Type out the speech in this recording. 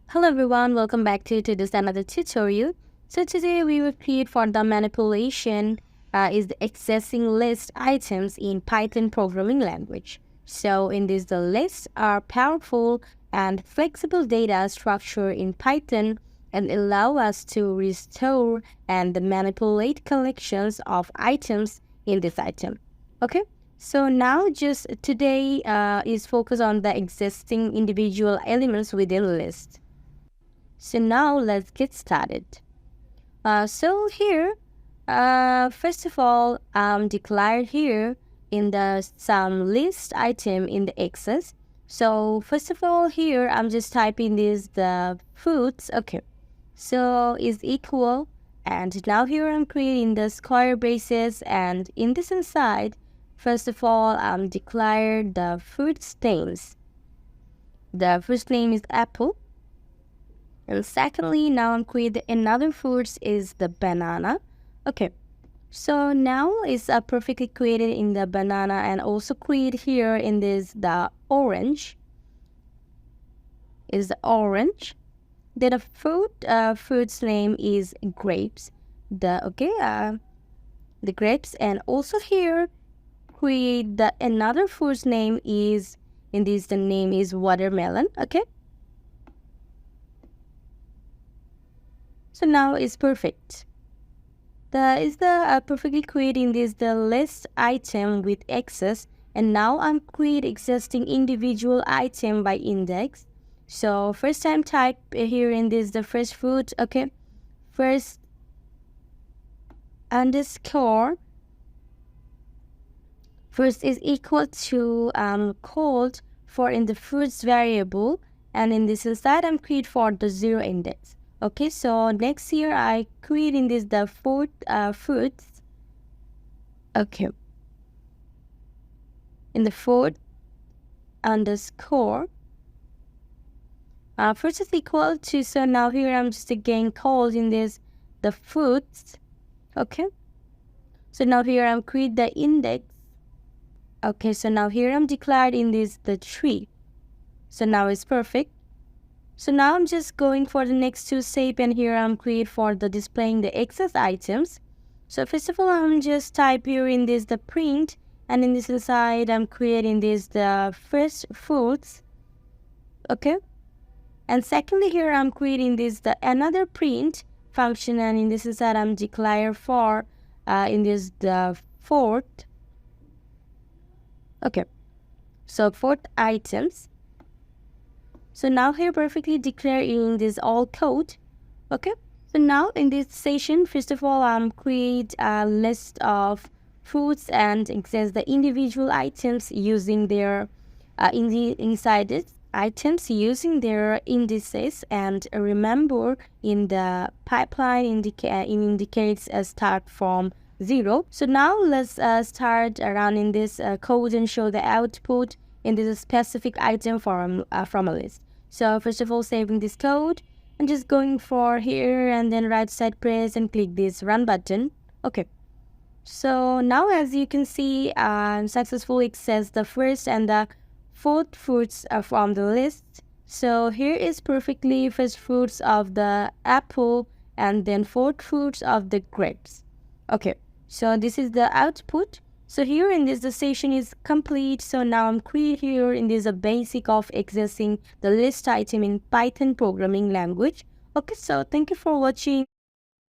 Hello everyone, welcome back to this another tutorial. So today we will create for the manipulation is the accessing list items in Python programming language. So in this the lists are powerful and flexible data structure in Python and allow us to restore and manipulate collections of items in this item. Okay. So now just today is focus on the existing individual elements within a list. So now let's get started. So here, first of all, declared here in the some list item in the access. So first of all here, I'm just typing this the foods. Okay, so is equal, and now here I'm creating the square braces, and in this inside, first of all, I'm declared the fruits names. The first name is apple. And secondly, now I'm creating another fruits is the banana. Okay, so now it's perfectly created in the banana and also create here in this the orange. Is the orange. Then the fruit's name is grapes. The grapes, and also here create the another fruit's name is in this the name is watermelon. Okay. So now it's perfect. The perfectly creating this the list item with access, and now I'm create existing individual item by index. So first time type here in this the first fruit. Okay, first underscore first is equal to called for in the fruits variable, and in this inside I'm create for the 0 index. Okay, so next here I creating this the fruits. Okay, in the fourth underscore first is equal to, so now here I'm just again called in this the fruits. Okay, so now here I'm create the index. Okay, so now here I'm declared in this the tree. So now it's perfect. So now I'm just going for the next two step, and here I'm create for the displaying the excess items. So first of all, I'm just type here in this the print, and in this inside I'm creating this the first fruits. Okay, and secondly here I'm creating this the another print function, and in this inside I'm declare for in this the fourth. Okay, so fourth items. So now here perfectly declaring this all code. Okay, so now in this session, first of all, I'm create a list of fruits and access the individual items using their inside it items using their indices, and remember in the pipeline indicates a start from 0. So now let's start running this code and show the output in this specific item from a list. So first of all, saving this code and just going for here, and then right side press and click this run button. Okay, so now as you can see, successfully access the first and the fourth fruits from the list. So here is perfectly first fruits of the apple and then fourth fruits of the grapes. Okay, so this is the output. So here in this the session is complete. So now I'm create here in this a basic of accessing the list item in Python programming language. Okay, so thank you for watching.